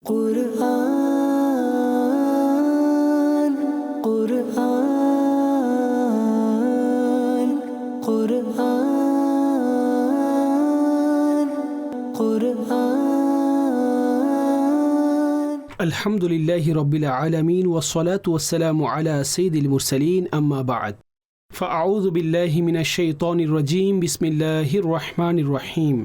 কুরআন কুরআন কুরআন কুরআন আলহামদুলিল্লাহি রাব্বিল আলামিন ওয়াসসালাতু ওয়াসসালামু আলা সাইয়্যিদিল মুরসালিন আম্মা বা'দ ফাআউযু বিল্লাহি মিনাশ শাইতানির রাজীম বিসমিল্লাহির রহমানির রহিম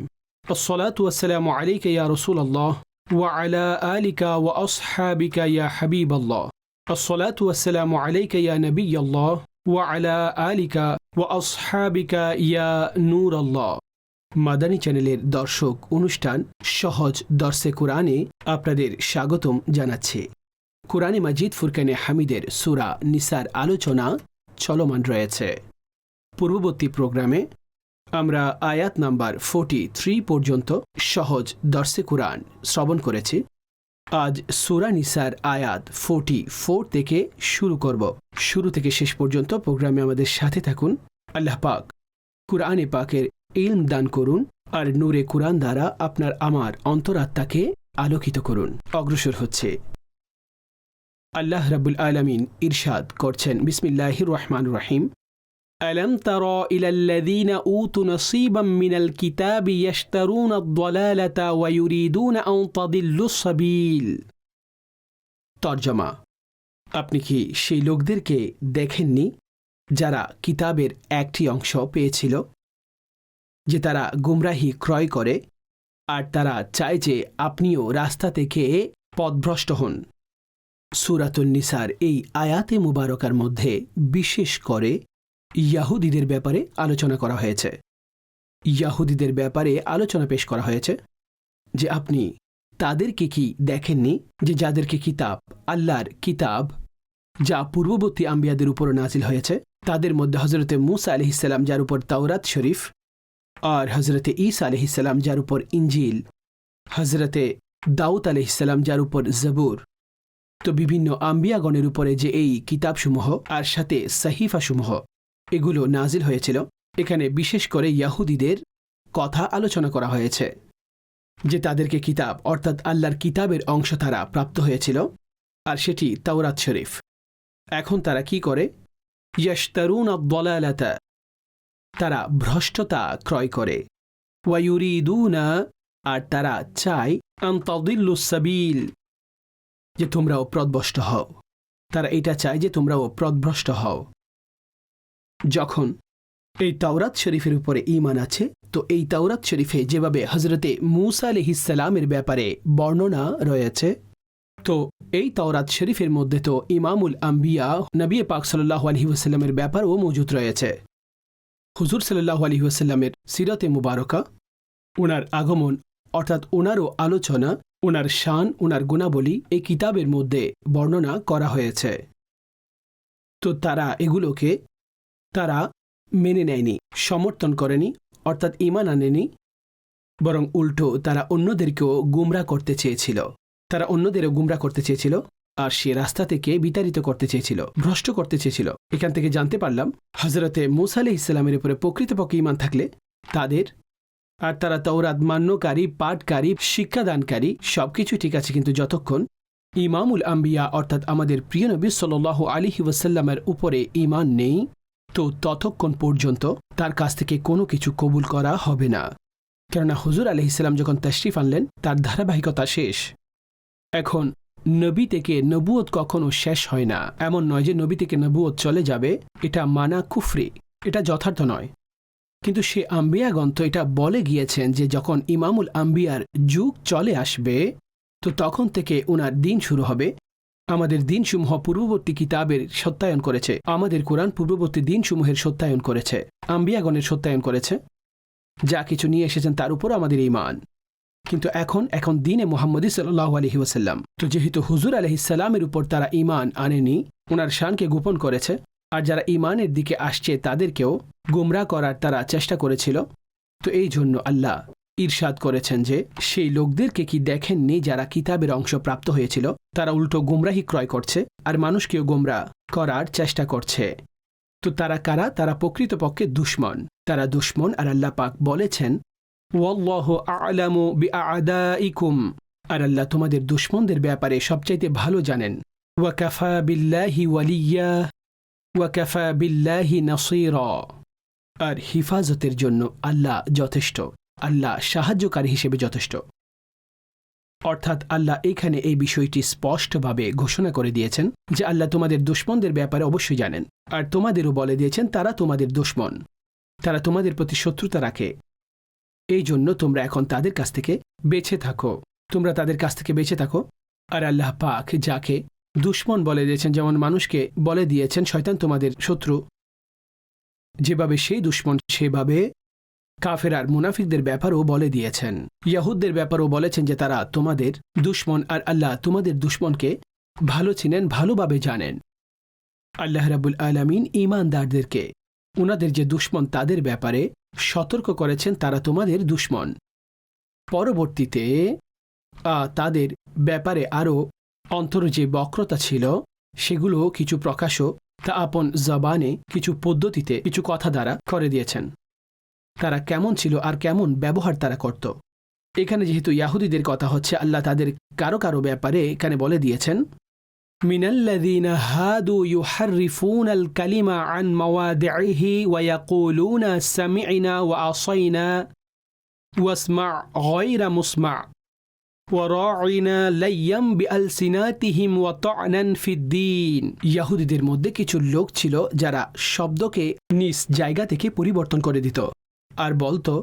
আসসালাতু ওয়াসসালামু আলাইকা ইয়া রাসূলুল্লাহ ওয়া আলা আলিকা ওয়া আসহাবিকা ইয়া হাবিবাল্লাহ আসসালাতু ওয়াসসালামু আলাইকা ইয়া নবিয়াল্লাহ ওয়া আলা আলিকা ওয়া আসহাবিকা ইয়া নূরাল্লাহ। মাদানী চ্যানেলের দর্শক অনুষ্ঠান সহজ দর্শে কোরআনে আপনাদের স্বাগতম জানাচ্ছে। কোরআনে মাজিদ ফুরকানে হামিদের সূরা নিসার আলোচনা চলমান রয়েছে। পূর্ববর্তী প্রোগ্রামে আমরা আয়াত নাম্বার 43 পর্যন্ত সহজ দর্শে কোরআন শ্রবণ করেছি। আজ সূরা নিসার আয়াত 44 থেকে শুরু করব। শুরু থেকে শেষ পর্যন্ত প্রোগ্রামে আমাদের সাথে থাকুন। আল্লাহ পাক কুরআনে পাকের ইলম দান করুন আর নূরে কুরআন দ্বারা আপনার আমার অন্তরাত্মাকে আলোকিত করুন। অগ্রসর হচ্ছে আল্লাহ রাব্বুল আলামিন ইরশাদ করছেন, বিসমিল্লাহির রহমানির রহিম, আলাম তারা ইলাল্লাযীনা উতু নসীবাম মিনাল কিতাবি ইয়াশতারুনা আদ-দালালাতা ওয়া ইউরিদুনা আন তাদিল্লুস সাবিল। তরজমা, আপনি কি সেই লোকদেরকে দেখেননি যারা কিতাবের একটি অংশ পেয়েছিল যে তারা গুমরাহি ক্রয় করে আর তারা চায় যে আপনিও রাস্তা থেকে পথভ্রষ্ট হন। সূরাতুন নিসার এই আয়াতে মুবারকার মধ্যে বিশেষ করে ইয়াহুদীদের ব্যাপারে আলোচনা করা হয়েছে। ইয়াহুদীদের ব্যাপারে আলোচনা পেশ করা হয়েছে যে আপনি তাদেরকে কি দেখেননি যে যাদেরকে কিতাব, আল্লাহর কিতাব যা পূর্ববর্তী আম্বিয়াদের উপর নাজিল হয়েছে, তাদের মধ্যে হযরতে মূসা আলাইহিস সালাম যার উপর তাওরাত শরীফ, আর হযরতে ঈসা আলাইহিস সালাম যার উপর ইনজিল, হযরতে দাউদ আলাইহিস সালাম যার উপর জবুর। তো বিভিন্ন আম্বিয়াগণের উপরে যে এই কিতাবসমূহ আর সাথে সাহিফাসমূহ এগুলো নাজিল হয়েছিল, এখানে বিশেষ করে ইয়াহুদীদের কথা আলোচনা করা হয়েছে যে তাদেরকে কিতাব অর্থাৎ আল্লাহর কিতাবের অংশ তারা প্রাপ্ত হয়েছিল আর সেটি তাওরাত শরীফ। এখন তারা কি করে? ইয়াশতারুনা আদ-দালালাতা, তারা ভ্রষ্টতা ক্রয় করে, ওয়া ইউরিদুনা, আর তারা চায় আন তাদিল্লুস সাবিল, যে তোমরাও পথভ্রষ্ট হও। তারা এটা চায় যে তোমরাও পথভ্রষ্ট হও। যখন এই তাওরাত শরীফের উপরে ঈমান আছে, তো এই তাওরাত শরীফে যেভাবে হযরতে মূসা আলাইহিস সালামের ব্যাপারে বর্ণনা রয়েছে, তো এই তাওরাত শরীফের মধ্যে তো ইমামুল আম্বিয়া নবী পাক সাল্লাল্লাহু আলাইহি ওয়াসাল্লামের ব্যাপারও মজুদ রয়েছে। হুজুর সাল্লাল্লাহু আলাইহি ওয়াসাল্লামের সিরাতে মুবারকা, ওনার আগমন অর্থাৎ ওনারও আলোচনা, ওনার শান, ওনার গুণাবলী এই কিতাবের মধ্যে বর্ণনা করা হয়েছে। তো তারা এগুলোকে তারা মেনে নেয়নি, সমর্থন করেনি, অর্থাৎ ঈমান আনেনি, বরং উল্টো তারা অন্যদেরকেও গুমরা করতে চেয়েছিল। তারা অন্যদেরও গুমরা করতে চেয়েছিল আর সে রাস্তা থেকে বিতাড়িত করতে চেয়েছিল, ভ্রষ্ট করতে চেয়েছিল। এখান থেকে জানতে পারলাম হযরতে মূসা আলাইহিস সালামের উপরে প্রকৃতপক্ষে ঈমান থাকলে তাদের, আর তারা তাওরাত মান্যকারী, পাঠকারী, শিক্ষাদানকারী সবকিছু ঠিক আছে, কিন্তু যতক্ষণ ইমামুল আম্বিয়া অর্থাৎ আমাদের প্রিয় নবী সাল্লাল্লাহু আলাইহি ওয়াসাল্লামের উপরে ঈমান নেই, তো ততক্ষণ পর্যন্ত তার কাছ থেকে কোনো কিছু কবুল করা হবে না। কেননা হুজুর আলাইহিস সালাম যখন তাশরিফ আনলেন তার ধারাবাহিকতা শেষ। এখন নবী থেকে নবুয়ত কখনো শেষ হয় না। এমন নয় যে নবী থেকে নবুয়ত চলে যাবে, এটা মানা কুফরি, এটা যথার্থ নয়। কিন্তু সে আম্বিয়াগণ তো এটা বলে গিয়েছেন যে যখন ইমামুল আম্বিয়ার যুগ চলে আসবে, তো তখন থেকে ওনার দিন শুরু হবে। আমাদের দিনসমূহ পূর্ববর্তী কিতাবের সত্যায়ন করেছে, আমাদের কোরআন পূর্ববর্তী দিনসমূহের সত্যায়ন করেছে, আম্বিয়াগণের সত্যায়ন করেছে, যা কিছু নিয়ে এসেছেন তার উপর আমাদের ঈমান। কিন্তু এখন দিনে মুহাম্মদী সাল্লাল্লাহু আলাইহি ওয়াসাল্লাম, তো যেহেতু হুজুর আলাইহিস সালামের উপর তারা ঈমান আনেনি, ওনার শানকে গোপন করেছে, আর যারা ঈমানের দিকে আসছে তাদেরকেও গুমরা করার তারা চেষ্টা করেছিল, তো এই জন্য আল্লাহ ইরশাদ করেছেন যে সেই লোকদেরকে কি দেখেননি যারা কিতাবের অংশ প্রাপ্ত হয়েছিল, তারা উল্টো গুমরাহি ক্রয় করছে আর মানুষকেও গুমরা করার চেষ্টা করছে। তো তারা কারা? তারা প্রকৃতপক্ষে দুশমন, তারা দুশমন। আর আল্লাহ পাক বলেছেন, ওয়াল্লাহু আ'লামু বিআ'দাইকুম, আর আল্লাহ তোমাদের দুশমনদের ব্যাপারে সবচাইতে ভালো জানেন। ওয়াকাফা বিল্লাহি ওয়ালিয়া ওয়াকাফা বিল্লাহি নাসীরা। আর হিফাজতের জন্য আল্লাহ যথেষ্ট, আল্লাহ সাহায্যকারী হিসেবে যথেষ্ট। অর্থাৎ আল্লাহ এখানে এই বিষয়টি স্পষ্টভাবে ঘোষণা করে দিয়েছেন যে আল্লাহ তোমাদের দুশমনদের ব্যাপারে অবশ্যই জানেন, আর তোমাদেরও বলে দিয়েছেন তারা তোমাদের দুশমন, তারা তোমাদের প্রতি শত্রুতা রাখে। এই জন্য তোমরা এখন তাদের কাছ থেকে বেঁচে থাকো, তোমরা তাদের কাছ থেকে বেঁচে থাকো। আর আল্লাহ পাক যাকে দুশমন বলে দিয়েছেন, যেমন মানুষকে বলে দিয়েছেন শয়তান তোমাদের শত্রু, যেভাবে সেই দুশমন সেভাবে কাফের আর মুনাফিকদের ব্যাপারও বলে দিয়েছেন। ইয়াহুদদের ব্যাপারও বলেছেন যে তারা তোমাদের দুশমন, আর আল্লাহ তোমাদের দুশমনকে ভালো চিনেন, ভালোভাবে জানেন। আল্লাহ রাব্বুল আলামিন ঈমানদারদেরকে ওনাদের যে দুশমন তাদের ব্যাপারে সতর্ক করেছেন, তারা তোমাদের দুশমন। পরবর্তীতে তাদের ব্যাপারে আরও অন্তর যে বক্রতা ছিল সেগুলো কিছু প্রকাশ তা আপন জবানে কিছু পদ্ধতিতে কিছু কথা দ্বারা করে দিয়েছেন। তারা কেমন ছিল আর কেমন ব্যবহার তারা করত। এখানে যেহেতু ইয়াহুদীদের কথা হচ্ছে, আল্লাহ তাদের কারো কারো ব্যাপারে এখানে বলে দিয়েছেন, মিনাল্লাযীনা হাদু ইউহাররিফুনাল কালিমা আন মাওয়াদিহি ওয়া ইয়াকুলুনা সামি'না ওয়া আসাইনা ওয়াসমা' গায়রা মুসমা' ওয়া রা'ইনা লাইয়াম বিআলসিনাতিহিম ওয়া তা'নান ফিদ্দীন। ইয়াহুদীদের মধ্যে কিছু লোক ছিল যারা শব্দকে নিজ জায়গা থেকে পরিবর্তন করে দিত আর বলতো,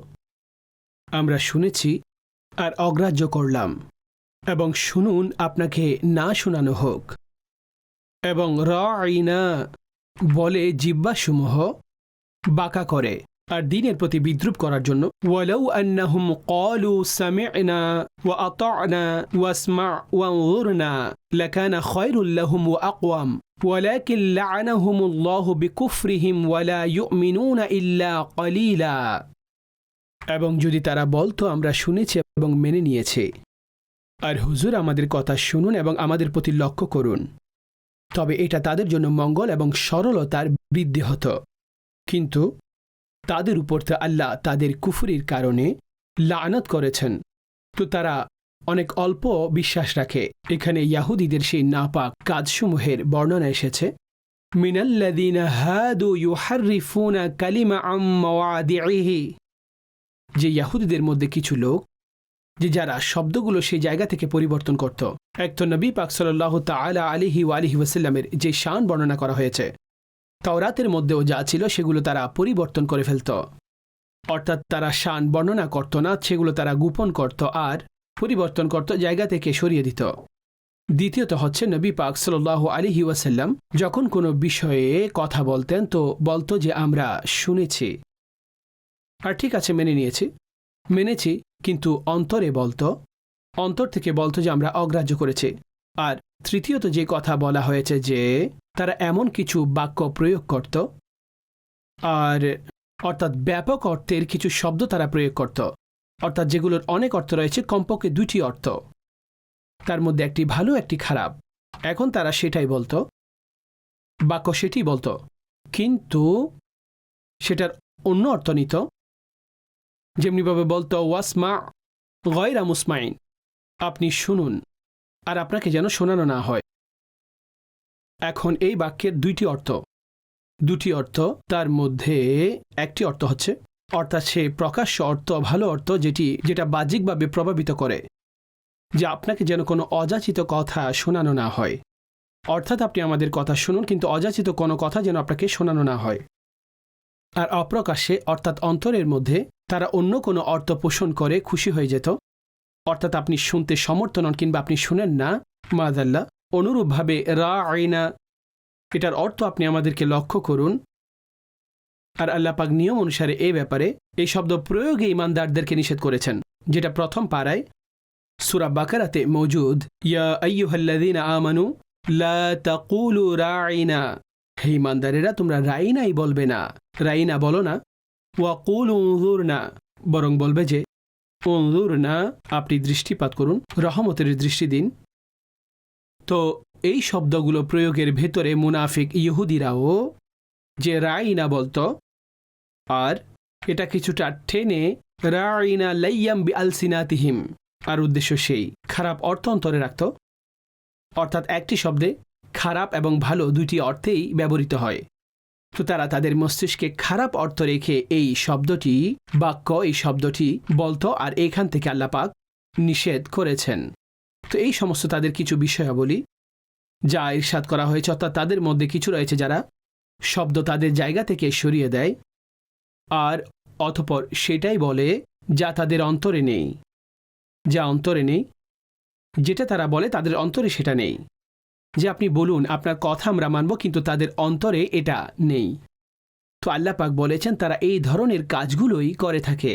আমরা শুনেছি আর অগ্রাহ্য করলাম, এবং শুনুন আপনাকে না শোনানো হোক। এবং রা'ইনা বলে জিহ্বাসমূহ বাঁকা করে আর দ্বীনের প্রতি বিদ্রূপ করার জন্য। ওয়ালাউ আন্নাহুম ক্বালু সামি'না ওয়া আতা'না ওয়াসমা' ওয়ানজুরনা লাকানা খায়রুল লাহুম ওয়া আকওয়াম ওয়ালাকিন লা'আনাহুমুল্লাহু বিকুফরিহিম ওয়া লা ইউমিনুনা ইল্লা ক্বালিলা। এবং যদি তারা বলতো আমরা শুনেছি এবং মেনে নিয়েছি, আর হুজুর আমাদের কথা শুনুন এবং আমাদের প্রতি লক্ষ্য করুন, তবে এটা তাদের জন্য মঙ্গল এবং সরলতার বৃদ্ধি হতো। কিন্তু তাদের উপর তো আল্লাহ তাদের কুফরির কারণে লানত করেছেন, তো তারা অনেক অল্প বিশ্বাস রাখে। এখানে ইয়াহুদীদের সেই নাপাক কাজসমূহের বর্ণনা এসেছে, মিনাল্লাযীনা হাদু ইউহাররিফুনা কালিমা আম মাওয়াদিহি, যে ইয়াহুদীদের মধ্যে কিছু লোক যে যারা শব্দগুলো সেই জায়গা থেকে পরিবর্তন করত। এক তো নবী পাক সাল্লাল্লাহু তাআলা আলাইহি ওয়া আলিহি ওয়াসাল্লামের যে শান বর্ণনা করা হয়েছে, তাওরাতের মধ্যেও যা ছিল সেগুলো তারা পরিবর্তন করে ফেলত। অর্থাৎ তারা শান বর্ণনা করত না, সেগুলো তারা গোপন করত আর পরিবর্তন করত, জায়গা থেকে সরিয়ে দিত। দ্বিতীয়ত হচ্ছে নবী পাক সাল্লাল্লাহু আলাইহি ওয়াসাল্লাম যখন কোনো বিষয়ে কথা বলতেন তো বলতো যে আমরা শুনেছি আর ঠিক আছে মেনেছি, কিন্তু অন্তরে বলতো, অন্তর থেকে বলতো যে আমরা অগ্রাহ্য করেছি। আর তৃতীয়ত যে কথা বলা হয়েছে যে তারা এমন কিছু বাক্য প্রয়োগ করত, আর অর্থাৎ ব্যাপক অর্থের কিছু শব্দ তারা প্রয়োগ করত, অর্থাৎ যেগুলোর অনেক অর্থ রয়েছে, কমপক্ষে দুটি অর্থ, তার মধ্যে একটি ভালো একটি খারাপ। এখন তারা সেটাই বলতো, বাক্য সেটি বলতো, কিন্তু সেটার অন্য অর্থ নিত। যেমনিভাবে বলতো ওয়াসমা' গায়রা মুসমাইন, আপনি শুনুন আর আপনাকে যেন শোনানো না হয়। এখন এই বাক্যের দুটি অর্থ, তার মধ্যে একটি অর্থ হচ্ছে, অর্থাৎ সে প্রকাশ্য অর্থ, ভালো অর্থ, যেটা বাহ্যিকভাবে প্রভাবিত করে যে আপনাকে যেন কোনো অযাচিত কথা শোনানো না হয়। অর্থাৎ আপনি আমাদের কথা শুনুন, কিন্তু অযাচিত কোনো কথা যেন আপনাকে শোনানো না হয়। আর অপ্রকাশ্যে অর্থাৎ অন্তরের মধ্যে তারা অন্য কোনো অর্থ পোষণ করে খুশি হয়ে যেত, অর্থাৎ আপনি শুনতে সমর্থ নন কিংবা আপনি শুনেন না, মাযাল্লাহ। অনুরূপভাবে রা'ইনা, এটার অর্থ আপনি আমাদেরকে লক্ষ্য করুন। আর আল্লাহ পাক নিয়ম অনুসারে এই ব্যাপারে এই শব্দ প্রয়োগে ঈমানদারদেরকে নিষেধ করেছেন, যেটা প্রথম পারায় সূরা বাকারাতে মওজুদ, ইয়া আইয়ুহাল্লাযীনা আমানু লা তাকুলু রা'ইনা, হে ঈমানদারেরা তোমরা রাইনাই বলবে না, রাইনা বলো না, ওয়া কুলু উনজুরনা, বরং বলবে যে উনজুরনা, আপনি দৃষ্টিপাত করুন, রহমতের দৃষ্টি দিন। তো এই শব্দগুলো প্রয়োগের ভেতরে মুনাফিক ইহুদিরাও যে রাইনা বলতো, আর এটা কিছুটা টেনে রাইনা লাইয়াম বিআলসিনাতিহিম, আর উদ্দেশ্য সেই খারাপ অর্থ অন্তরে রাখত, অর্থাৎ একটি শব্দে খারাপ এবং ভালো দুটি অর্থেই ব্যবহৃত হয়। তো তারা তাদের মস্তিষ্কে খারাপ অর্থ রেখে এই শব্দটি বলতো, আর এখান থেকে আল্লাহ পাক নিষেধ করেছেন। তো এই সমস্ত তাদের কিছু বিষয়াবলী যা ইরশাদ করা হয়েছে, অর্থাৎ তাদের মধ্যে কিছু রয়েছে যারা শব্দ তাদের জায়গা থেকে সরিয়ে দেয় আর অতঃপর সেটাই বলে যা তাদের অন্তরে নেই, যেটা তারা বলে তাদের অন্তরে সেটা নেই। যে আপনি বলুন আপনার কথা আমরা মানব, কিন্তু তাদের অন্তরে এটা নেই। তো আল্লাহ পাক বলেছেন তারা এই ধরনের কাজগুলোই করে থাকে।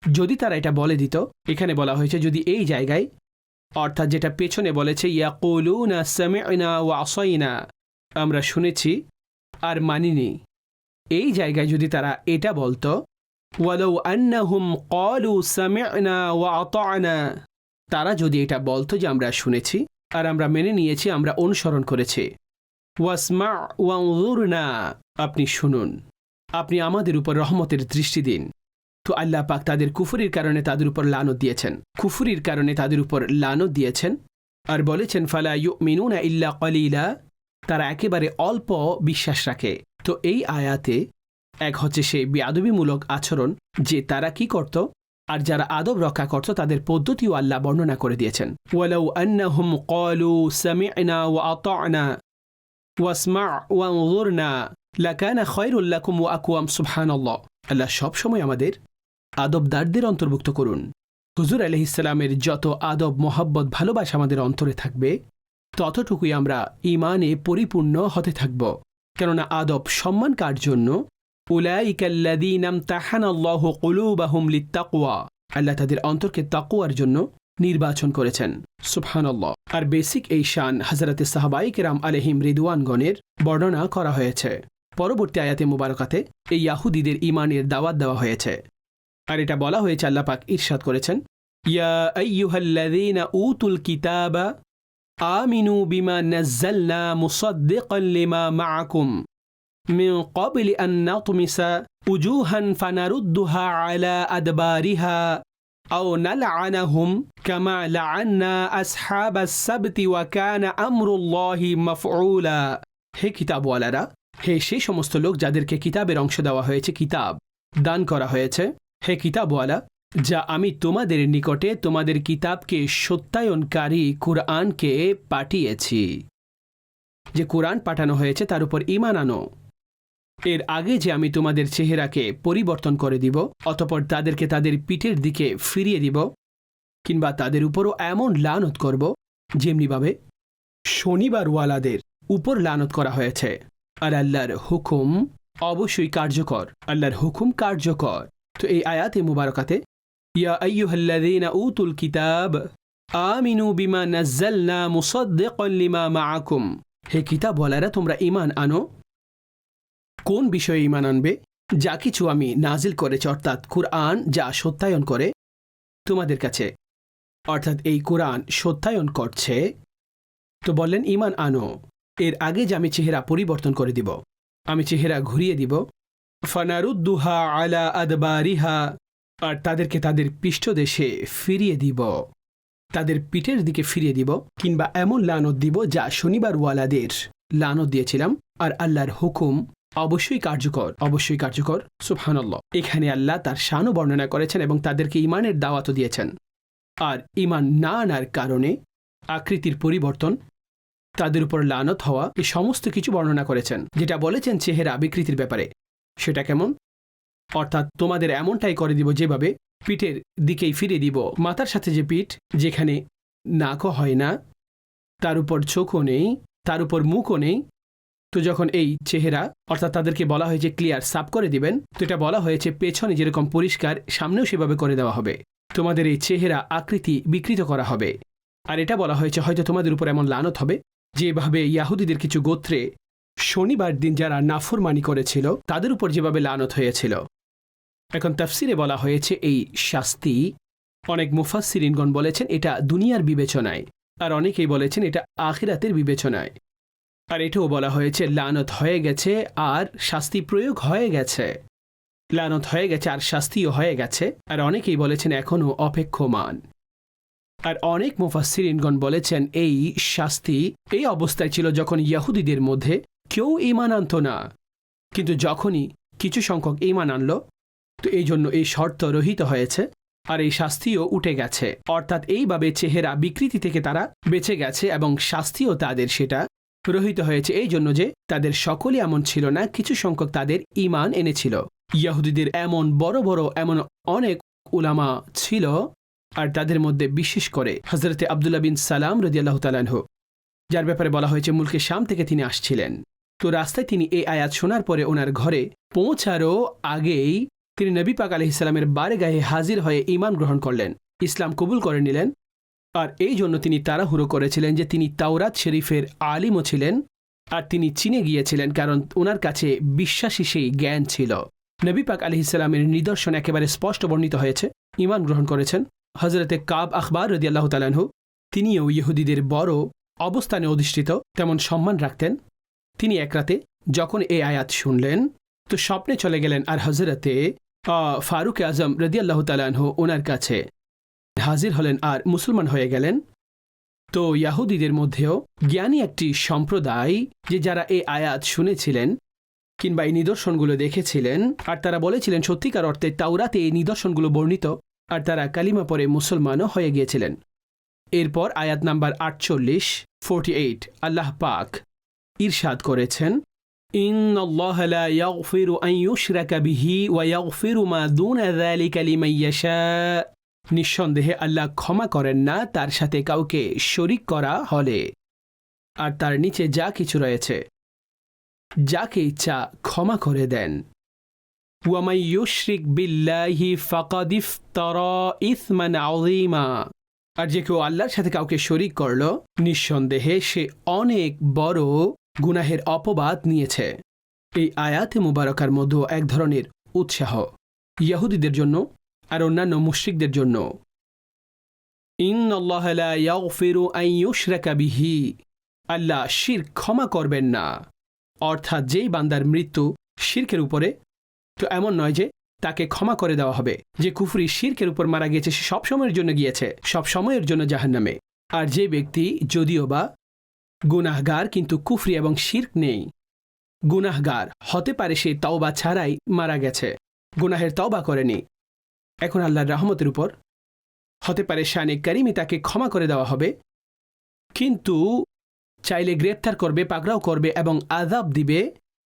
যদি তারা এটা বলে দিত, এখানে বলা হয়েছে যদি এই জায়গায়, অর্থাৎ যেটা পেছনে বলেছে ইয়াকুলুনা সামি'না ওয়া আসাইনা, আমরা শুনেছি আর মানিনি, এই জায়গায় যদি তারা এটা বলতো ওয়ালাউ আন্নাহুম ক্বালু সামি'না ওয়া আতা'না, তারা যদি এটা বলতো যে আমরা শুনেছি আর আমরা মেনে নিয়েছি, আমরা অনুসরণ করেছি, ওয়াসমা' ওয়ানজুরনা, আপনি শুনুন, আপনি আমাদের উপর রহমতের দৃষ্টি দিন। তো আল্লাহ পাক তাদের কুফরির কারণে তাদের উপর লানত দিয়েছেন আর বলেছেন ফালা ইউমিনুনা ইল্লা কলিলা, তারা একেবারে অল্প বিশ্বাস রাখে। তো এই আয়াতে এক হচ্ছে সেই বেয়াদবিমূলক আচরণ যে তারা কি করত, আর যারা আদব রক্ষা করত তাদের পদ্ধতিও আল্লাহ বর্ণনা করে দিয়েছেন। ওয়ালাউ আন্নাহুম ক্বালু সামি'না ওয়া আতা'না ওয়াসমা' ওয়ানজুরনা লাকানা খায়রুল লাকুম ওয়া আকওয়াম। সুবহানাল্লাহ। আল্লাহ সবসময় আমাদের আদবদারদের অন্তর্ভুক্ত করুন। হুজুর আলাইহিস সালামের যত আদব, মোহাব্বত, ভালোবাসা আমাদের অন্তরে থাকবে, ততটুকুই আমরা ঈমানে পরিপূর্ণ হতে থাকব। কেননা আদব সম্মান কার জন্য? উলাইকাল্লাযীনা ইমতাহানাল্লাহু কুলুবাহুম লিত্তাকওয়া, আল্লাহ তাদের অন্তরকে তাকওয়ার জন্য নির্বাচন করেছেন। সুবহানাল্লাহ। আর বেসিক এই শান হযরতে সাহাবায়ে কেরাম আলাইহিম রিদওয়ানগণের বর্ণনা করা হয়েছে। পরবর্তী আয়াতে মুবারকাতে এই ইয়াহুদীদের ঈমানের দাওয়াত দেওয়া হয়েছে, আর এটা বলা হয়েছে আল্লাহ পাক ইরশাদ করেছেন ইয়া আইয়ুহাল্লাযীনা উতুল কিতাবা আমিনু বিমা নাযালনা মুসাদ্দিকান লিমা মাআকুম মিন ক্বাবলি আন নাতমিসা উজুহান ফানারুদ্দুহা আলা আদবারিহা আও নালআনাহুম কামা লাআন্না আসহাবাস সাবতি ওয়া কানা আমরুল্লাহি মাফউলা। হে কিতাবওয়ালারা, হে সেই সমস্ত লোক যাদেরকে কিতাবের অংশ দেওয়া হয়েছে, কিতাব দান করা হয়েছে, হে কিতাবওয়ালা, যা আমি তোমাদের নিকটে তোমাদের কিতাবকে সত্যায়নকারী কুরআনকে পাঠিয়েছি, যে কুরআন পাঠানো হয়েছে তার উপর ঈমান আনো। এর আগে যে আমি তোমাদের চেহারাকে পরিবর্তন করে দিব, অতঃপর তাদেরকে তাদের পিঠের দিকে ফিরিয়ে দিব, কিংবা তাদের উপরও এমন লানত করব যেমনিভাবে শনিবারওয়ালাদের উপর লানত করা হয়েছে। আর আল্লাহর হুকুম অবশ্যই কার্যকর, আল্লাহর হুকুম কার্যকর। তো এই আয়াতে মুবারকাতে ইয়া আইয়ুহাল্লাযীনা উতুল কিতাব আমিনু বিমা নাযালনা মুসাদ্দিকান লিমা মাআকুম, হে কিতাবওয়ালারা তোমরা ঈমান আনো। কোন বিষয়ে ঈমান আনবে? যা কিছু আমি নাজিল করেছি, অর্থাৎ কুরআন যা সত্যায়ন করে তোমাদের কাছে, অর্থাৎ এই কুরআন সত্যায়ন করছে। তো বললেন ঈমান আনো। এর আগে যে আমি চেহারা পরিবর্তন করে দিব, আমি চেহারা ঘুরিয়ে দিব, ফানারুদ্দুহা আলা আদবারিহা, আর তাদেরকে তাদের পৃষ্ঠদেশে ফিরিয়ে দিব, তাদের পিঠের দিকে ফিরিয়ে দিব, কিংবা এমন লানত দিব যা শনিবারওয়ালাদের লানত দিয়েছিলাম। আর আল্লাহর হুকুম অবশ্যই কার্যকর, অবশ্যই কার্যকর। সুবহানাল্লাহ। এখানে আল্লাহ তার শানও বর্ণনা করেছেন এবং তাদেরকে ঈমানের দাওয়াতও দিয়েছেন। আর ঈমান না আনার কারণে আকৃতির পরিবর্তন, তাদের উপর লানত হওয়া, এই সমস্ত কিছু বর্ণনা করেছেন। যেটা বলেছেন চেহারা বিকৃতির ব্যাপারে, সেটা কেমন? অর্থাৎ তোমাদের এমনটাই করে দিব যেভাবে পিঠের দিকেই ফিরিয়ে দিব, মাথার সাথে যে পিঠ, যেখানে নাকও হয় না, তার উপর চোখও নেই, তার উপর মুখও নেই। তো যখন এই চেহারা, অর্থাৎ তাদেরকে বলা হয়েছে ক্লিয়ার সাফ করে দিবেন, তো এটা বলা হয়েছে পেছনে যেরকম পরিষ্কার, সামনেও সেভাবে করে দেওয়া হবে। তোমাদের এই চেহারা আকৃতি বিকৃত করা হবে। আর এটা বলা হয়েছে হয়তো তোমাদের উপর এমন লানত হবে যেভাবে ইয়াহুদীদের কিছু গোত্রে শনিবার দিন যারা নাফরমানি করেছিল তাদের উপর যেভাবে লানত হয়েছিল। এখন তাফসিরে বলা হয়েছে এই শাস্তি, অনেক মুফাসসিরিনগণ বলেছেন এটা দুনিয়ার বিবেচনায়, আর অনেকেই বলেছেন এটা আখিরাতের বিবেচনায়। আর এটাও বলা হয়েছে লানত হয়ে গেছে আর শাস্তি প্রয়োগ হয়ে গেছে, লানত হয়ে গেছে আর শাস্তিও হয়ে গেছে। আর অনেকেই বলেছেন এখনও অপেক্ষমান। আর অনেক মুফাসসিরিনগণ বলেছেন এই শাস্তি এই অবস্থায় ছিল যখন ইহুদিদের মধ্যে কেউ ঈমান আনত না, কিন্তু যখনই কিছু সংখ্যক ঈমান আনল তো এই জন্য এই শর্ত রহিত হয়েছে আর এই শাস্তিও উঠে গেছে। অর্থাৎ এইভাবে চেহারা বিকৃতি থেকে তারা বেঁচে গেছে এবং শাস্তিও তাদের সেটা রহিত হয়েছে, এই জন্য যে তাদের সকলে এমন ছিল না, কিছু সংখ্যক তাদের ঈমান এনেছিল। ইহুদিদের এমন বড় বড় এমন অনেক উলামা ছিল, আর তাদের মধ্যে বিশেষ করে হযরতে আব্দুল্লাহ বিন সালাম রাদিয়াল্লাহু তাআলা আনহু, যার ব্যাপারে বলা হয়েছে মুলকে শাম থেকে তিনি আসছিলেন। তো রাস্তায় তিনি এই আয়াত শোনার পরে ওনার ঘরে পৌঁছারও আগেই তিনি নবী পাক আলাইহিস সালামের বারগাহে হাজির হয়ে ঈমান গ্রহণ করলেন, ইসলাম কবুল করে নিলেন। আর এই জন্য তিনি তাড়াহুড়ো করেছিলেন যে তিনি তাওরাত শরীফের আলিমও ছিলেন, আর তিনি চীনে গিয়েছিলেন কারণ ওনার কাছে বিশ্বাসী সেই জ্ঞান ছিল। নবী পাক আলাইহিস সালামের নিদর্শন একেবারে স্পষ্ট বর্ণিত হয়েছে। ঈমান গ্রহণ করেছেন হযরতে কাব আখবার রাদিয়াল্লাহু তাআলা আনহু, তিনিও ইহুদিদের বড় অবস্থানে অধিষ্ঠিত, তেমন সম্মান রাখতেন। তিনি এক রাতে যখন এই আয়াত শুনলেন তো স্বপ্নে চলে গেলেন আর হযরতে ফারুক আজম রাদিয়াল্লাহু তাআলা আনহু ওনার কাছে হাজির হলেন আর মুসলমান হয়ে গেলেন। তো ইহুদিদের মধ্যেও জ্ঞানী একটি সম্প্রদায় যে যারা এই আয়াত শুনেছিলেন কিংবা এই নিদর্শনগুলো দেখেছিলেন, আর তারা বলেছিলেন সত্যিকার অর্থে তাওরাতে এই নিদর্শনগুলো বর্ণিত, আর তারা কালিমা পরে মুসলমানও হয়ে গিয়েছিলেন। এরপর আয়াত নাম্বার 48 আল্লাহ পাক ইরশাদ করেছেন, ইন্নাল্লাহা লা ইয়াগফিরু আন ইউশরাকা বিহি ওয়া ইয়াগফিরু মা দুনা যালিকা লিমান ইয়াশা, নিঃসন্দেহে আল্লাহ ক্ষমা করেন না তার সাথে কাউকে শরিক করা হলে, আর তার নিচে যা কিছু রয়েছে যাকে ইচ্ছা ক্ষমা করে দেন। ওয়া মান ইউশরিক বিল্লাহি ফাকাদ ইফতারা ইসমান আযীমা, আর যে কেউ আল্লাহর সাথে কাউকে শরিক করল নিঃসন্দেহে সে অনেক বড় গুনাহের অপবাদ নিয়েছে। এই আয়াতে মুবারকার মধ্যে এক ধরনের উৎসাহ ইহুদিদের জন্য আর অন্যান্য মুশরিকদের জন্য। ইন্নাল্লাহা লা ইয়াগফিরু আন ইউশরাকা বিহি, আল্লাহ শিরক ক্ষমা করবেন না। অর্থাৎ যেই বান্দার মৃত্যু শিরকের উপরে, তো এমন নয় যে তাকে ক্ষমা করে দেওয়া হবে। যে কুফরি শিরকের উপর মারা গিয়েছে সে সব সময়ের জন্য গিয়েছে, সব সময়ের জন্য জাহান্নামে। আর যে ব্যক্তি যদিও বা গুনাহগার কিন্তু কুফরি এবং শিরক নেই, গুনাহগার হতে পারে সে তওবা ছাড়াই মারা গেছে, গুনাহের তওবা করেনি, এখন আল্লাহর রহমতের উপর হতে পারে শানে কারিমে তাকে ক্ষমা করে দেওয়া হবে, কিন্তু চাইলে গ্রেপ্তার করবে, পাকড়াও করবে এবং আযাব দিবে।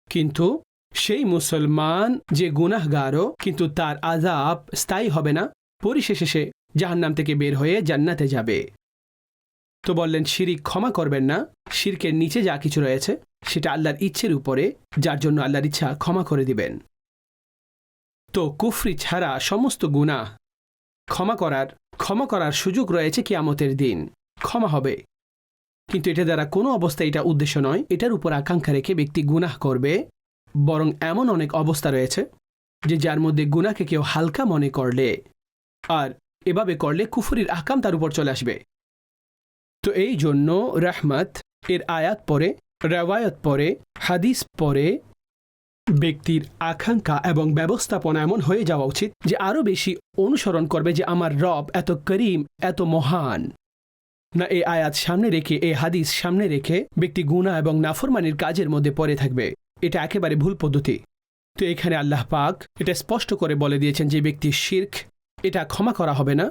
কিন্তু সেই মুসলমান যে গুনাহগারও, কিন্তু তার আযাব স্থায়ী হবে না, পরিশেষে সে জাহান্নাম থেকে বের হয়ে জান্নাতে যাবে। তো বললেন শিরক ক্ষমা করবেন না, শিরকের নিচে যা কিছু রয়েছে সেটা আল্লাহর ইচ্ছের উপরে, যার জন্য আল্লাহর ইচ্ছা ক্ষমা করে দিবেন। তো কুফরি ছাড়া সমস্ত গুনাহ ক্ষমা করার সুযোগ রয়েছে কিয়ামতের দিন, ক্ষমা হবে। কিন্তু এটা দ্বারা কোনো অবস্থায় এটা উদ্দেশ্য নয়, এটার উপর আকাঙ্ক্ষা রেখে ব্যক্তি গুনাহ করবে। বরং এমন অনেক অবস্থা রয়েছে যে যার মধ্যে গুনাহকে কেউ হালকা মনে করলে আর এভাবে করলে কুফরির আহকাম তার উপর চলে আসবে। তো এই জন্য রহমত এর আয়াত পরে, রেওয়ায়ত পরে, হাদিস পরে ব্যক্তির আকাঙ্ক্ষা এবং ব্যবস্থাপনা এমন হয়ে যাওয়া উচিত যে আরও বেশি অনুসরণ করবে যে আমার রব এত করিম, এত মহান। না এই আয়াত সামনে রেখে, এই হাদিস সামনে রেখে ব্যক্তি গুনাহ এবং নাফরমানির কাজের মধ্যে পড়ে থাকবে, এটা একেবারে ভুল পদ্ধতি। তো এখানে আল্লাহ পাক এটা স্পষ্ট করে বলে দিয়েছেন যে ব্যক্তির শিরক এটা ক্ষমা করা হবে না।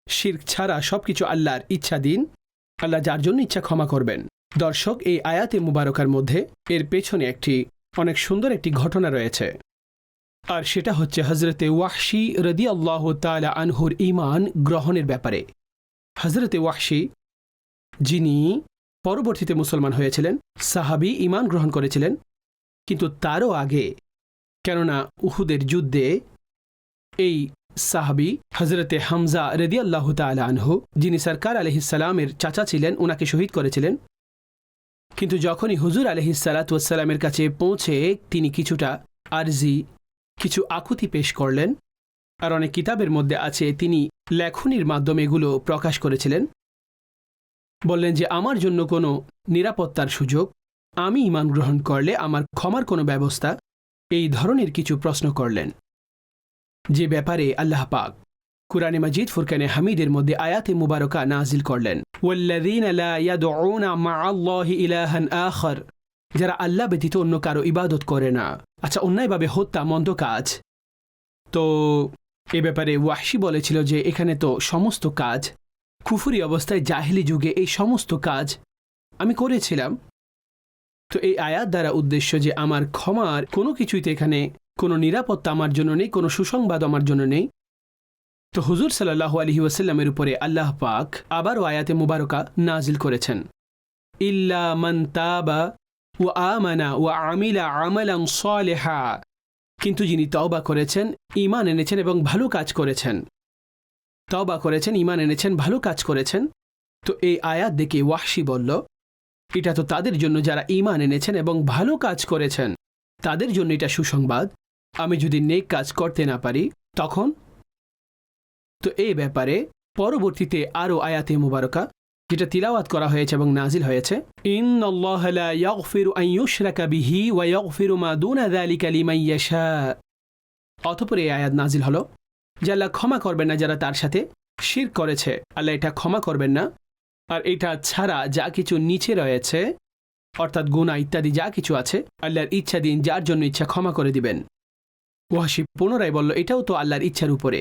শিরক ছাড়া সবকিছু আল্লাহর ইচ্ছাধীন, আল্লাহ যার জন্য ইচ্ছা ক্ষমা করবেন। দর্শক, এই আয়াতে মুবারকার মধ্যে এর পেছনে অনেক সুন্দর একটি ঘটনা রয়েছে, আর সেটা হচ্ছে হযরতে ওয়াহশী রাদিয়াল্লাহু তাআলা আনহুর ঈমান গ্রহণের ব্যাপারে। হযরতে ওয়াহশী যিনি পরবর্তীতে মুসলমান হয়েছিলেন, সাহাবী, ঈমান গ্রহণ করেছিলেন, কিন্তু তারও আগে, কেননা উহুদের যুদ্ধে এই সাহাবী হযরতে হামজা রাদিয়াল্লাহু তাআলা আনহু, যিনি সরকার আলাইহিস সালামের চাচা ছিলেন, ওনাকে শহীদ করেছিলেন। কিন্তু যখনই হুজুর আলাইহিস সালাতু ওয়াস সালামের কাছে পৌঁছে তিনি কিছুটা আরজি, কিছু আকুতি পেশ করলেন, আর অনেক কিতাবের মধ্যে আছে তিনি লেখনির মাধ্যমে এগুলো প্রকাশ করেছিলেন। বললেন যে আমার জন্য কোনো নিরাপত্তার সুযোগ, আমি ঈমান গ্রহণ করলে আমার ক্ষমার কোনো ব্যবস্থা, এই ধরনের কিছু প্রশ্ন করলেন, যে ব্যাপারে আল্লাহ পাক কুরআনে মাজিদ ফুরকানে হামিদের মধ্যে আয়াতে মুবারকা নাজিল করলেন, ওয়াল্লাযীনা লা ইয়াদউনা মা'আল্লাহি ইলাহান আখার, যারা আল্লাহ ব্যতীত অন্য কারো ইবাদত করে না। আচ্ছা, অন্যায়ভাবে হত্যা মন্দ কাজ। তো এ ব্যাপারে ওয়াহশী বলেছিল যে এখানে তো সমস্ত কাজ, কুফরি অবস্থায় জাহিলি যুগে এই সমস্ত কাজ আমি করেছিলাম। তো এই আয়াত দ্বারা উদ্দেশ্য যে আমার ক্ষমার কোনো কিছুইতে এখানে কোনো নিরাপত্তা আমার জন্য নেই, কোনো সুসংবাদ আমার জন্য নেই। তো হুজুর সাল্লাল্লাহু আলাইহি ওয়াসাল্লামের উপরে আল্লাহ পাক আবারও আয়াতে মুবারকা নাজিল করেছেন, ইল্লা মান তাবা ওয়া আমানা ওয়া আমিলা আমালান সালিহা, কিন্তু যিনি তওবা করেছেন, ঈমান এনেছেন এবং ভালো কাজ করেছেন। তওবা করেছেন, ঈমান এনেছেন, ভালো কাজ করেছেন। তো এই আয়াত দেখে ওয়াহশী বলল, এটা তো তাদের জন্য যারা ঈমান এনেছেন এবং ভালো কাজ করেছেন, তাদের জন্য এটা সুসংবাদ। আমি যদি নেক কাজ করতে না পারি তখন? তো এই ব্যাপারে পরবর্তীতে আরও আয়াতে মুবারকা যেটা তিলাওয়াত করা হয়েছে এবং নাজিল হয়েছে, ইন্নাল্লাহা লা ইয়াগফিরু আন ইউশরাকা বিহি ওয়া ইয়াগফিরু মা দুনা যালিকা লিমান ইয়াশা। অতঃপর এই আয়াত নাজিল হলো যে আল্লাহ ক্ষমা করবেন না যারা তার সাথে শিরক করেছে, আল্লাহ এটা ক্ষমা করবেন না। আর এটা ছাড়া যা কিছু নিচে রয়েছে, অর্থাৎ গুনাহ ইত্যাদি যা কিছু আছে, আল্লাহর ইচ্ছা দিন যার জন্য ইচ্ছা ক্ষমা করে দিবেন। ওয়াহশী পুনরায় বলল, এটাও তো আল্লাহর ইচ্ছার উপরে।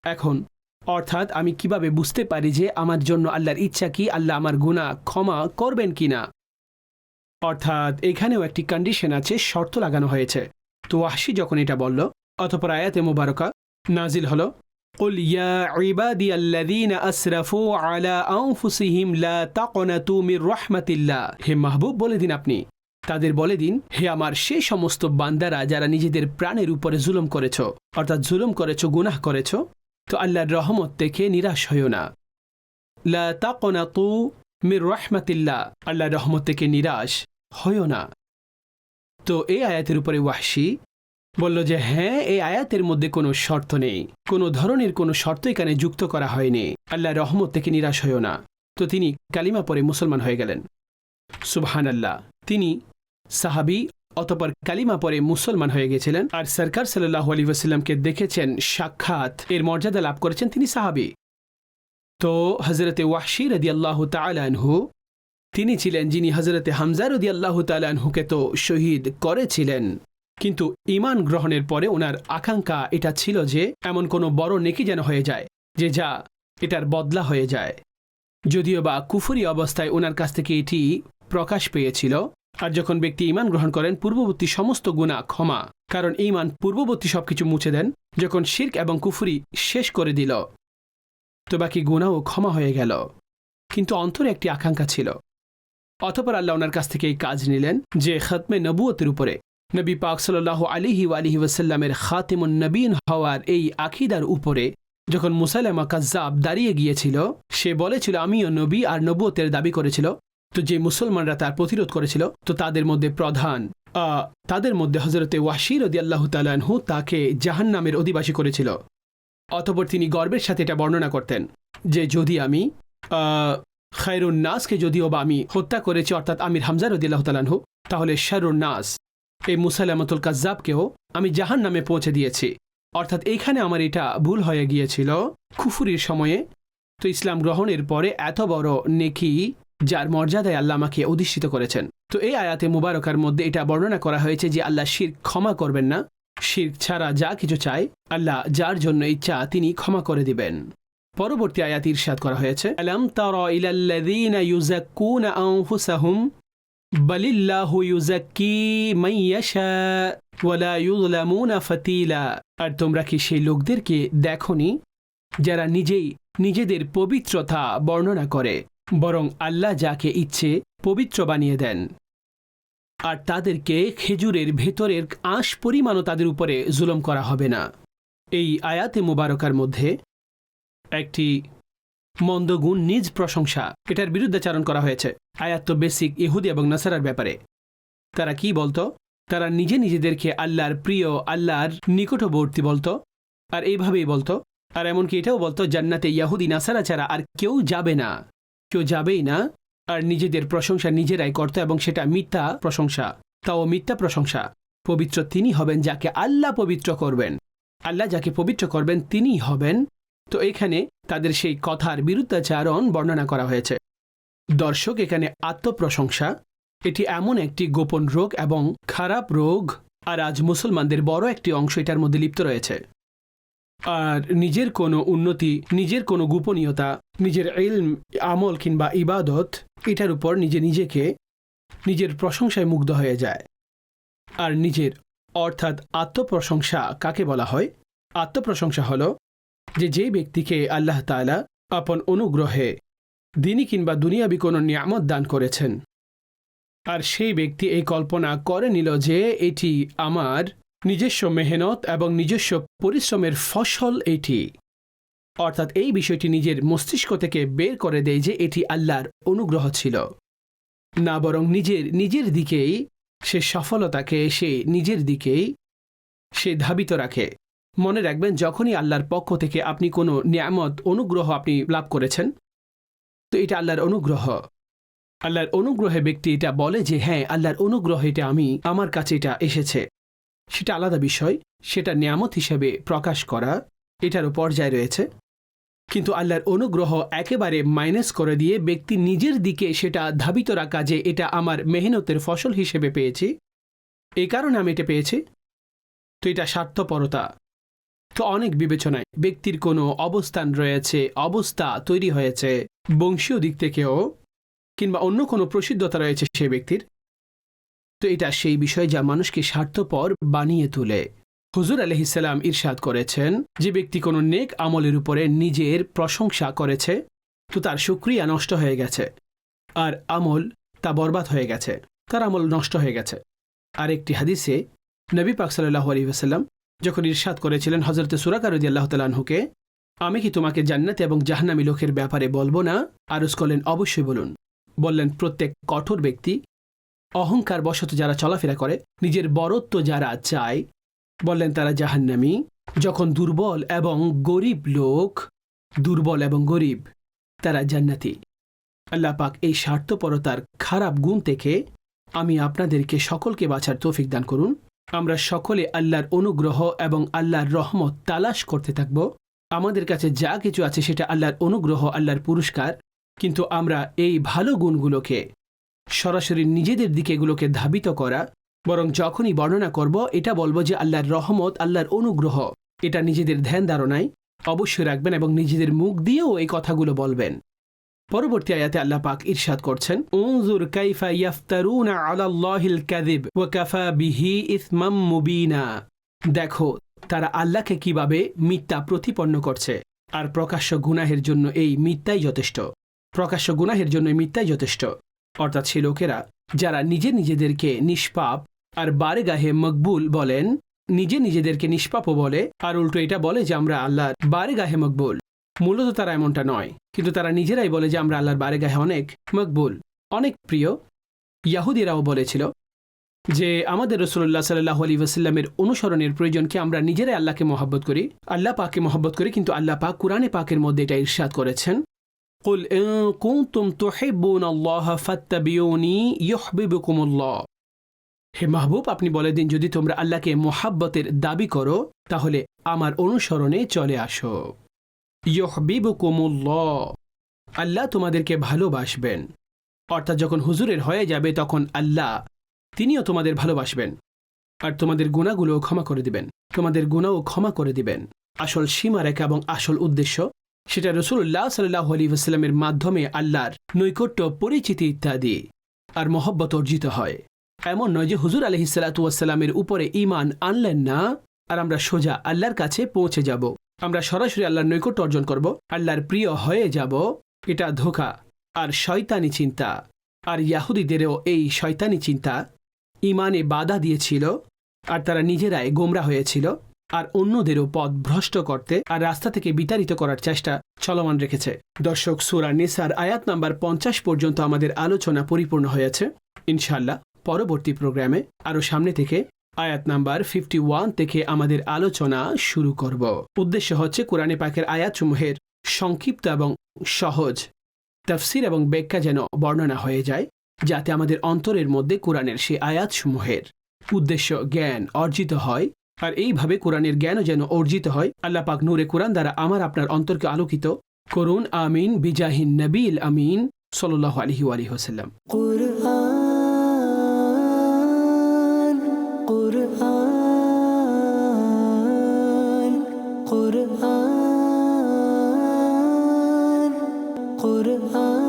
এখন অর্থাৎ আমি কিভাবে বুঝতে পারি যে আমার জন্য আল্লাহর ইচ্ছা কি, আল্লাহ আমার গুনাহ ক্ষমা করবেন কিনা? অর্থাৎ এখানেও একটি কন্ডিশন আছে, শর্ত লাগানো হয়েছে। তো ওয়াহশী যখন এটা বলল, অতঃপর আয়াতে মুবারকা নাজিল হলো, কুল ইয়া ইবাদিয়াল্লাযীনা আসরাফু আলা আনফুসিহিম লা তাকনাতু মির রাহমাতিল্লাহ। হে মাহবুব, বলে দিন, আপনি তাদের বলে দিন, হে আমার সেই সমস্ত বান্দারা যারা নিজেদের প্রাণের উপরে জুলুম করেছ, অর্থাৎ জুলুম করেছ, গুনাহ করেছ, তো আল্লাহর রহমত থেকে নিরাশ হইও না। লা তাকনাতু মির রাহমাতিল্লাহ, আল্লাহর রহমত থেকে নিরাশ হইও না। তো এই আয়াতের উপরে ওয়াহশী বলল যে হ্যাঁ, এই আয়াতের মধ্যে কোনো শর্ত নেই, কোনো ধরনের কোনো শর্ত এখানে যুক্ত করা হয়নি, আল্লাহর রহমত থেকে নিরাশ হইও না। তো তিনি কালিমা পড়ে মুসলমান হয়ে গেলেন। সুবহানাল্লাহ, তিনি সাহাবী, অতঃপর কালিমা পরে মুসলমান হয়ে গেছিলেন। আর সরকার সাল্লাল্লাহু আলাইহি ওয়াসাল্লামকে দেখেছেন, সাক্ষাৎ এর মর্যাদা লাভ করেছেন, তিনি সাহাবী। তো হযরতে ওয়াহশী রাদিয়াল্লাহু তাআলা আনহু তিনি ছিলেন যিনি হযরতে হামজা রাদিয়াল্লাহু তাআলা আনহুকে তো শহীদ করেছিলেন, কিন্তু ঈমান গ্রহণের পরে ওনার আকাঙ্ক্ষা এটা ছিল যে এমন কোনো বড় নেকি যেন হয়ে যায় যে যা এটার বদলা হয়ে যায়। যদিও বা কুফরি অবস্থায় ওনার কাছ থেকে এটি প্রকাশ পেয়েছিল। আর যখন ব্যক্তি ঈমান গ্রহণ করেন, পূর্ববর্তী সমস্ত গুনাহ ক্ষমা, কারণ ঈমান পূর্ববর্তী সবকিছু মুছে দেন। যখন শিরক এবং কুফরি শেষ করে দিল, তো বাকি গুনাহও ক্ষমা হয়ে গেল, কিন্তু অন্তরে একটি আকাঙ্ক্ষা ছিল। অতঃপর আল্লাহ ওনার কাছ থেকে এই কাজ নিলেন যে খতমে নবুয়তের উপরে নবী পাক সাল্লাল্লাহু আলাইহি ওয়াসাল্লামের খাতিমুন নবীন হওয়ার এই আকীদার উপরে যখন মুসাইলামা কাজ্জাব দাঁড়িয়ে গিয়েছিল, সে বলেছিল আমিও নবী, আর নবুয়তের দাবি করেছিল। তো যে মুসলমানরা তার প্রতিরোধ করেছিল, তো তাদের মধ্যে প্রধান, তাদের মধ্যে হযরতে ওয়াহশী রাদিয়াল্লাহু তাআলা আনহু তাকে জাহান্নামের অধিবাসী করেছিল। অতঃপর তিনি গর্বের সাথে এটা বর্ণনা করতেন যে যদি আমি খায়রুন নাসকে যদিও বা আমি হত্যা করেছি, অর্থাৎ আমির হামজা রাদিয়াল্লাহু তাআলা আনহু, তাহলে শাররুন নাস এই মুসাইলামাতুল কাজ্জাবকেও আমি জাহান্নামে পৌঁছে দিয়েছি। অর্থাৎ এইখানে আমার এটা ভুল হয়ে গিয়েছিল কুফরির সময়ে। তো ইসলাম গ্রহণের পরে এত বড় নেকি যার মর্যাদায় আল্লাহ আমাকে অধিষ্ঠিত করেছেন। তো এই আয়াতে মুবারকার মধ্যে এটা বর্ণনা করা হয়েছে যে আল্লাহ শিরক ক্ষমা করবেন না, শিরক ছাড়া যা কিছু চায় আল্লাহ যার জন্য ইচ্ছা তিনি ক্ষমা করে দিবেন। পরবর্তী আয়াতে ইরশাদ করা হয়েছে, আলাম তারা ইলাল্লাযীনা ইউযাক্কুনা আনফুসাহুম বালিল্লাহু ইউযাক্কি মান ইয়াশা ওয়া লা ইউযলামুনা ফাতিলা। আর তোমরা কি সেই লোকদেরকে দেখোনি যারা নিজেই নিজেদের পবিত্রতা বর্ণনা করে, বরং আল্লাহ যাকে ইচ্ছে পবিত্র বানিয়ে দেন, আর তাদেরকে খেজুরের ভেতরের আঁশ পরিমাণও তাদের উপরে জুলুম করা হবে না। এই আয়াতে মুবারকার মধ্যে একটি মন্দ গুণ, নিজ প্রশংসা, এটার বিরুদ্ধাচারণ করা হয়েছে। আয়াত তো বেসিক ইহুদি এবং নাসারার ব্যাপারে। তারা কি বলতো? তারা নিজেদেরকে আল্লাহর প্রিয়, আল্লাহর নিকটবর্তী বলতো, আর এইভাবেই বলতো। আর এমনকি এটাও বলতো জান্নাতে ইহুদি নাসারা ছাড়া আর কেউ যাবে না, কেউ যাবেই না। আর নিজেদের প্রশংসা নিজেরাই করত, এবং সেটা মিথ্যা প্রশংসা, তাও মিথ্যা প্রশংসা। পবিত্র তিনি হবেন যাকে আল্লাহ পবিত্র করবেন। আল্লাহ যাকে পবিত্র করবেন তিনিই হবেন। তো এখানে তাদের সেই কথার বিরুদ্ধাচারণ বর্ণনা করা হয়েছে। দর্শক, এখানে আত্মপ্রশংসা এটি এমন একটি গোপন রোগ এবং খারাপ রোগ, আর আজ মুসলমানদের বড় একটি অংশ এটার মধ্যে লিপ্ত রয়েছে। আর নিজের কোনো উন্নতি, নিজের কোনো গোপনীয়তা, নিজের ইলম, আমল কিংবা ইবাদত, এটার উপর নিজেকে নিজের প্রশংসায় মুগ্ধ হয়ে যায়। আর নিজের অর্থাৎ আত্মপ্রশংসা কাকে বলা হয়? আত্মপ্রশংসা হল যে ব্যক্তিকে আল্লাহ তাআলা আপন অনুগ্রহে দিনী কিংবা দুনিয়াবি কোনো নিয়ামত দান করেছেন, আর সেই ব্যক্তি এই কল্পনা করে নিল যে এটি আমার নিজস্ব মেহনত এবং নিজস্ব পরিশ্রমের ফসল এটি, অর্থাৎ এই বিষয়টি নিজের মস্তিষ্ক থেকে বের করে দেয় যে এটি আল্লাহর অনুগ্রহ ছিল না, বরং নিজের দিকেই সে সফলতাকে নিজের দিকেই সে ধাবিত রাখে। মনে রাখবেন, যখনই আল্লাহর পক্ষ থেকে আপনি কোনো নিয়ামত, অনুগ্রহ আপনি লাভ করেছেন, তো এটা আল্লাহর অনুগ্রহ। আল্লাহর অনুগ্রহে ব্যক্তি এটা বলে যে হ্যাঁ, আল্লাহর অনুগ্রহ এটা আমার কাছে এটা এসেছে, সেটা আলাদা বিষয়, সেটা নিয়ামত হিসেবে প্রকাশ করা, এটারও পর্যায় রয়েছে। কিন্তু আল্লাহর অনুগ্রহ একেবারে মাইনাস করে দিয়ে ব্যক্তি নিজের দিকে সেটা ধাবিত রাখা যে এটা আমার মেহনতের ফসল হিসেবে পেয়েছি, এই কারণে আমি এটা পেয়েছি, তো এটা স্বার্থপরতা। তো অনেক বিবেচনায় ব্যক্তির কোনো অবস্থান রয়েছে, অবস্থা তৈরি হয়েছে, বংশীয় দিক থেকেও কিংবা অন্য কোনো প্রসিদ্ধতা রয়েছে সে ব্যক্তির, তো এটা সেই বিষয় যা মানুষকে স্বার্থপর বানিয়ে তোলে। হুজুর আলাইহিস সালাম ইরশাদ করেছেন, যে ব্যক্তি কোনো নেক আমলের উপরে নিজের প্রশংসা করেছে, তো তার শুকরিয়া নষ্ট হয়ে গেছে, আর আমল তা বরবাদ হয়ে গেছে, তার আমল নষ্ট হয়ে গেছে। আর একটি হাদিসে নবী পাক সাল্লাল্লাহু আলাইহি ওয়াসাল্লাম যখন ইরশাদ করেছিলেন হযরত সুরাকা রাদিয়াল্লাহু তাআলা আনহুকে, আমি কি তোমাকে জান্নাতি এবং জাহান্নামী লোকের ব্যাপারে বলবো না? আরজ করলেন, অবশ্যই বলুন। বললেন, প্রত্যেক কঠোর ব্যক্তি, অহংকার বশত যারা চলাফেরা করে, নিজের বরত্ব যারা চায়, বললেন তারা জাহান্নামী। যখন দুর্বল এবং গরিব তারা জান্নাতি। আল্লাহ পাক এই স্বার্থপরতার খারাপ গুণ থেকে আমি আপনাদেরকে সকলকে বাঁচার তৌফিক দান করুন। আমরা সকলে আল্লাহর অনুগ্রহ এবং আল্লাহর রহমত তালাশ করতে থাকব। আমাদের কাছে যা কিছু আছে সেটা আল্লাহর অনুগ্রহ, আল্লাহর পুরস্কার, কিন্তু আমরা এই ভালো গুণগুলোকে সরাসরি নিজেদের দিকে এগুলোকে ধাবিত করা, বরং যখনই বর্ণনা করব এটা বলবো যে আল্লাহর রহমত, আল্লাহর অনুগ্রহ, এটা নিজেদের ধ্যান ধারণায় অবশ্যই রাখবেন এবং নিজেদের মুখ দিয়েও এই কথাগুলো বলবেন। পরবর্তী আয়াতে আল্লাহ পাক ইরশাদ করছেন, উনজুর কাইফা ইয়াফতারুনা আলাল্লাহিল কাযিব ওয়া কাফা বিহি ইসমাম মুবিনা। দেখো তারা আল্লাহকে কিভাবে মিথ্যা প্রতিপন্ন করছে, আর প্রকাশ্য গুনাহের জন্য এই মিথ্যাই যথেষ্ট। প্রকাশ্য গুনাহের জন্য মিথ্যাই যথেষ্ট, অর্থাৎ সে লোকেরা যারা নিজেদেরকে নিষ্পাপ আর বারেগাহে মকবুল বলেন, নিজেদেরকে নিষ্পাপও বলে, আর উল্টো এটা বলে যে আমরা আল্লাহর বারেগাহে মকবুল। মূলত তারা এমনটা নয়, কিন্তু তারা নিজেরাই বলে যে আমরা আল্লাহর বারেগাহে অনেক মকবুল, অনেক প্রিয়। ইয়াহুদিরাও বলেছিল যে আমাদের রাসূলুল্লাহ সাল্লাল্লাহু আলাইহি ওয়াসাল্লামের অনুসরণের প্রয়োজনকে আমরা নিজেরাই আল্লাহকে মহব্বত করি, আল্লাহ পাককে মহব্বত করি। কিন্তু আল্লাহ পাক কুরআনে পাকের মধ্যে এটা ইরশাদ করেছেন, কুল ইন কুনতুম তুহিব্বুনাল্লাহ ফাত্তাবিউনি ইউহিব্বুকুমুল্লাহ। হে মাহবুব, আপনি বলে দিন, যদি তোমরা আল্লাহকে মহাব্বতের দাবি করো তাহলে আমার অনুসরণে চলে আসো। ইউহিব্বুকুমুল্লাহ, আল্লাহ তোমাদেরকে ভালোবাসবেন। অর্থাৎ যখন হুজুরের হয়ে যাবে তখন আল্লাহ তিনিও তোমাদের ভালোবাসবেন, আর তোমাদের গুনাহগুলোও ক্ষমা করে দিবেন, তোমাদের গুনাহও ক্ষমা করে দিবেন। আসল সীমারেখা এবং আসল উদ্দেশ্য সেটা রাসূলুল্লাহ সাল্লাল্লাহু আলাইহি ওয়াসাল্লামের মাধ্যমে আল্লাহর নৈকট্য, পরিচিতি ইত্যাদি আর মহব্বত অর্জিত হয়। এমন নয় যে হুজুর আলাইহিস সালাতু ওয়াস সালামের উপরে ঈমান আনলেন না আর আমরা সোজা আল্লাহর কাছে পৌঁছে যাব, আমরা সরাসরি আল্লাহর নৈকট্য অর্জন করব, আল্লাহর প্রিয় হয়ে যাব। এটা ধোঁকা আর শয়তানি চিন্তা। আর ইয়াহুদীদেরও এই শয়তানি চিন্তা ঈমানে বাধা দিয়েছিল, আর তারা নিজেরাই গোমরা হয়েছিল, আর অন্যদেরও পথ ভ্রষ্ট করতে আর রাস্তা থেকে বিতাড়িত করার চেষ্টা চলমান রেখেছে। দর্শক, সূরা নিসার আয়াত নাম্বার 50 পর্যন্ত আমাদের আলোচনা পরিপূর্ণ হয়েছে। ইনশাআল্লাহ পরবর্তী প্রোগ্রামে আরও সামনে থেকে আয়াত নাম্বার 51 থেকে আমাদের আলোচনা শুরু করব। উদ্দেশ্য হচ্ছে কোরআনে পাকের আয়াতসমূহের সংক্ষিপ্ত এবং সহজ তাফসীর এবং ব্যাখ্যা যেন বর্ণনা হয়ে যায়, যাতে আমাদের অন্তরের মধ্যে কোরআনের সেই আয়াতসমূহের উদ্দেশ্য জ্ঞান অর্জিত হয় আর এইভাবে কোরআনের জ্ঞানও যেন অর্জিত হয়। আল্লাহ পাক নূরে কোরআন দ্বারা আমার আপনার অন্তরকে আলোকিত করুন, আমিন। বিজাহিন নবীল আমিন সাল্লাল্লাহু আলাইহি ওয়া আলিহি ওয়াসাল্লাম। কুরআন কুরআন কুরআন কুরআন